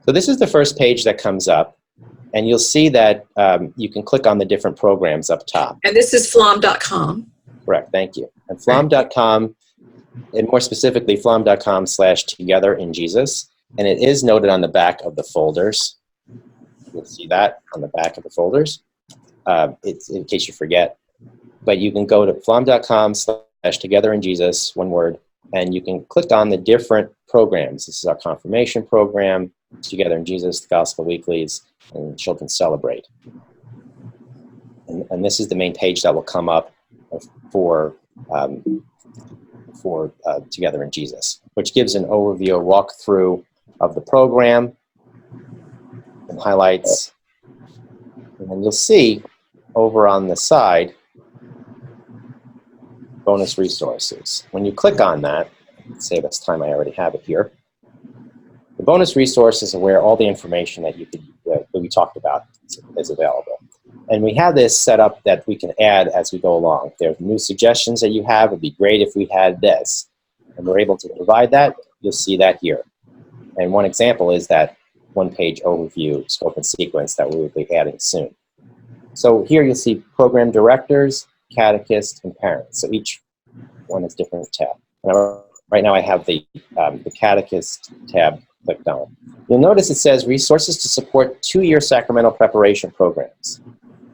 So this is the first page that comes up, and you'll see that you can click on the different programs up top. And this is Pflaum.com. Correct, thank you. And Pflaum.com, and more specifically, Pflaum.com/Together in Jesus, and it is noted on the back of the folders. You'll see that on the back of the folders. It's in case you forget. But you can go to Pflaum.com/Together in Jesus, one word, and you can click on the different programs. This is our confirmation program, Together in Jesus, the Gospel Weeklies, and Children Celebrate. And this is the main page that will come up for Together in Jesus, which gives an overview, a walkthrough of the program and highlights. And then you'll see over on the side, bonus resources. When you click on that, save us time, I already have it here. The bonus resources are where all the information that that we talked about is available. And we have this set up that we can add as we go along. If there are new suggestions that you have, it'd be great if we had this. And we're able to provide that. You'll see that here. And one example is that one-page overview, scope and sequence that we will be adding soon. So here you'll see program directors, catechists, and parents. So each one has different tab. And right now I have the catechist tab clicked on. You'll notice it says resources to support 2-year sacramental preparation programs.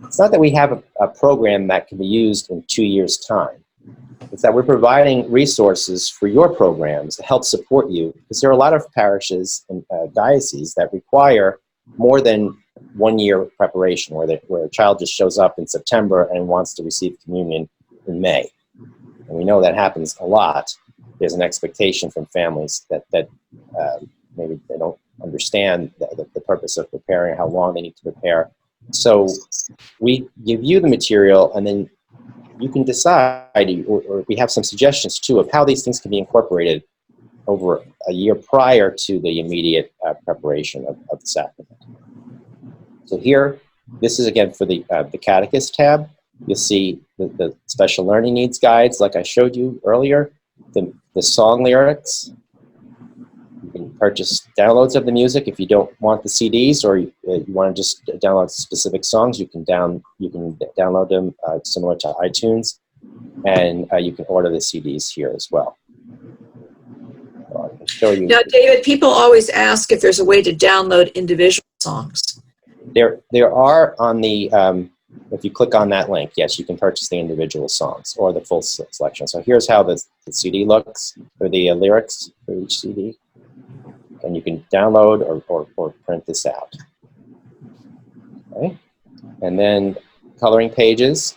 It's not that we have a program that can be used in 2 years' time. It's that we're providing resources for your programs to help support you, because there are a lot of parishes and dioceses that require more than 1 year preparation, where a child just shows up in September and wants to receive communion in May. And we know that happens a lot. There's an expectation from families that maybe they don't understand the purpose of preparing, how long they need to prepare. So we give you the material, and then you can decide, or we have some suggestions too, of how these things can be incorporated over a year prior to the immediate preparation of the sacrament. So here, this is again for the Catechist tab. You'll see the special learning needs guides, like I showed you earlier, the song lyrics. You can purchase downloads of the music if you don't want the CDs, or you want to just download specific songs. You can download them similar to iTunes, and you can order the CDs here as well. So I can show you. Now, David, people always ask if there's a way to download individual songs. There are on the if you click on that link, yes, you can purchase the individual songs or the full selection. So here's how the CD looks, or the lyrics for each CD. And you can download or print this out. Okay. And then coloring pages.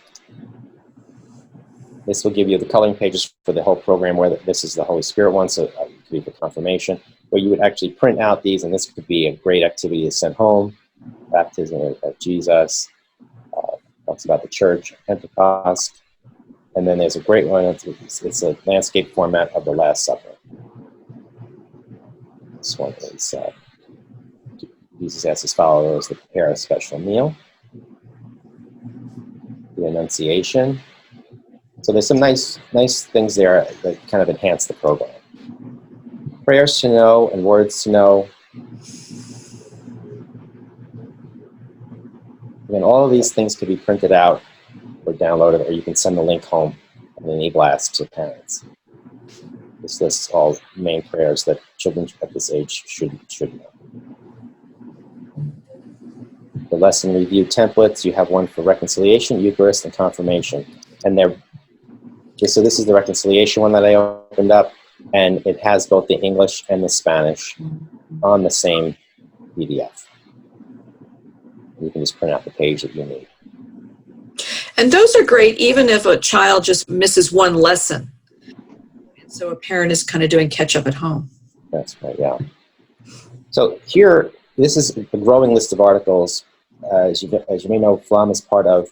This will give you the coloring pages for the whole program, where this is the Holy Spirit one, so it could be for confirmation, where you would actually print out these, and this could be a great activity to send home. Baptism of Jesus, talks about the church, Pentecost, and then there's a great one, it's a landscape format of the Last Supper. This one is Jesus asks his followers to prepare a special meal. The Annunciation. So there's some nice things there that kind of enhance the program. Prayers to know and words to know. And all of these things could be printed out or downloaded, or you can send the link home in an e-blast to parents. This lists all main prayers that children at this age should know. The lesson review templates, you have one for reconciliation, Eucharist, and confirmation. And so this is the reconciliation one that I opened up, and it has both the English and the Spanish on the same PDF. You can just print out the page that you need. And those are great even if a child just misses one lesson. So a parent is kind of doing catch-up at home. That's right, yeah. So here, this is a growing list of articles. As you may know, Pflaum is part of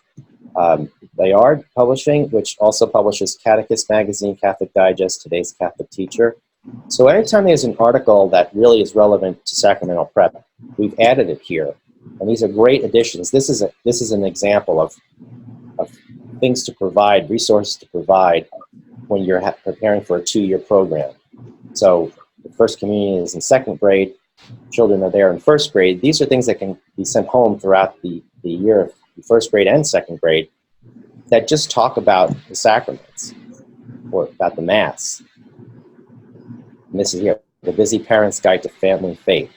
Bayard Publishing, which also publishes Catechist Magazine, Catholic Digest, Today's Catholic Teacher. So anytime there's an article that really is relevant to sacramental prep, we've added it here. And these are great additions. This is an example of things to provide, resources to provide when you're preparing for a 2-year program. So the First Communion is in 2nd grade. children are there in first grade, these are things that can be sent home throughout the year, first grade and second grade, that just talk about the sacraments or about the Mass. And this is here, The Busy Parent's Guide to Family Faith.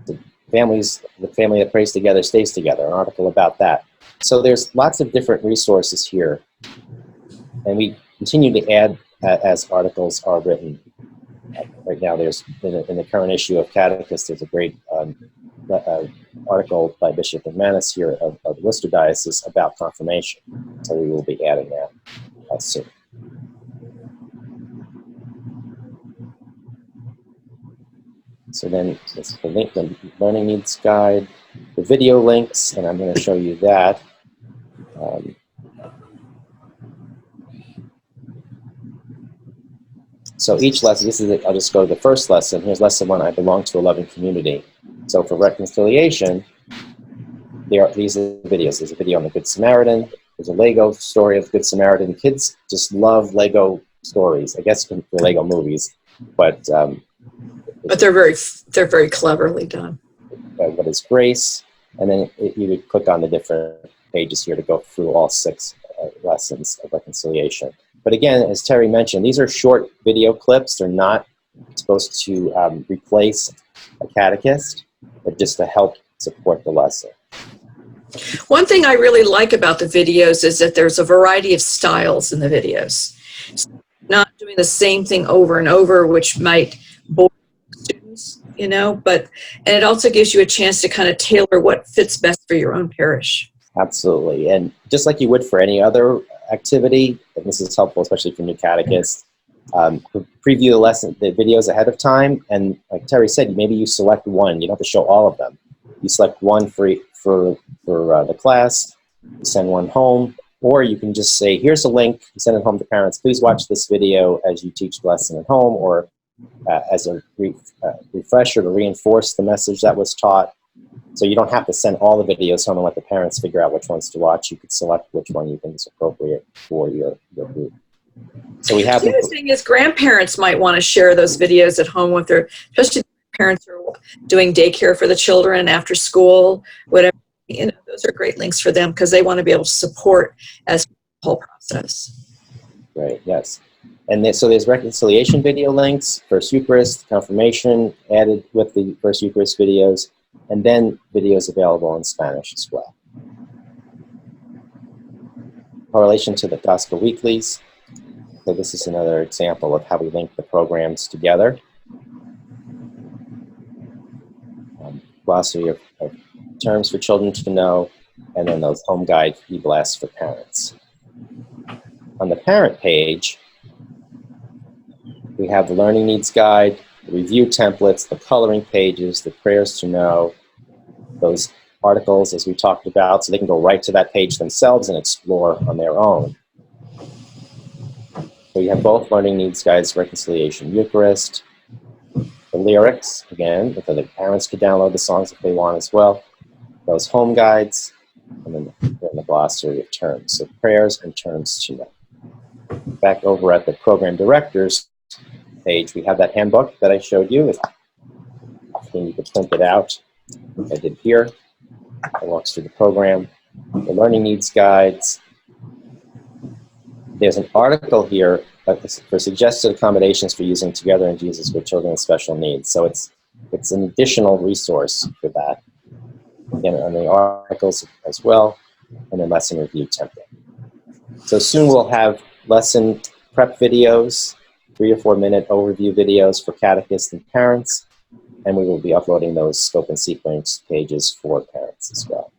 The family that prays together stays together, an article about that. So there's lots of different resources here. And we continue to add as articles are written. Right now, there's in the current issue of Catechist, there's a great article by Bishop McManus here of Worcester Diocese about confirmation. So we will be adding that soon. So then it's the link, the Learning Needs Guide, the video links, and I'm going to show you that. So each lesson, I'll just go to the first lesson. Here's lesson 1, I belong to a loving community. So for reconciliation, these are videos. There's a video on the Good Samaritan. There's a Lego story of the Good Samaritan. Kids just love Lego stories. I guess for Lego movies, but they're very cleverly done. What is grace? And then you would click on the different pages here to go through all 6 lessons of reconciliation. But again, as Terry mentioned, these are short video clips. They're not supposed to replace a catechist, but just to help support the lesson. One thing I really like about the videos is that there's a variety of styles in the videos. So not doing the same thing over and over, which might bore students, you know, and it also gives you a chance to kind of tailor what fits best for your own parish. Absolutely. And just like you would for any other activity, and this is helpful, especially for new catechists, preview the videos ahead of time. And like Terry said, maybe you select one. You don't have to show all of them. You select one for the class, you send one home, or you can just say, here's a link, you send it home to parents. Please watch this video as you teach the lesson at home, or as a refresher to reinforce the message that was taught. So you don't have to send all the videos home and let the parents figure out which ones to watch. You could select which one you think is appropriate for your group. So we have. The other thing is grandparents might want to share those videos at home with their, especially parents who are doing daycare for the children after school, whatever. You know, those are great links for them because they want to be able to support as the whole process. Right. Yes. And so there's reconciliation video links, First Eucharist, confirmation added with the First Eucharist videos, and then videos available in Spanish as well. Correlation to the Gospel Weeklies. So this is another example of how we link the programs together. Glossary of terms for children to know, and then those home guide e-blasts for parents. On the parent page, we have the Learning Needs Guide, the review templates, the coloring pages, the prayers to know, those articles as we talked about, so they can go right to that page themselves and explore on their own. So you have both Learning Needs Guides, Reconciliation, Eucharist, the lyrics, again, so the parents could download the songs if they want as well, those home guides, and then the glossary of terms, so prayers and terms to know. Back over at the program directors page, we have that handbook that I showed you. You could print it out. I did here. It walks through the program, the Learning Needs Guides. There's an article here for suggested accommodations for using Together in Jesus with children with special needs. So it's an additional resource for that. Again, on the articles as well, and then lesson review template. So soon we'll have lesson prep videos, 3 or 4 minute overview videos for catechists and parents, and we will be uploading those scope and sequence pages for parents as well.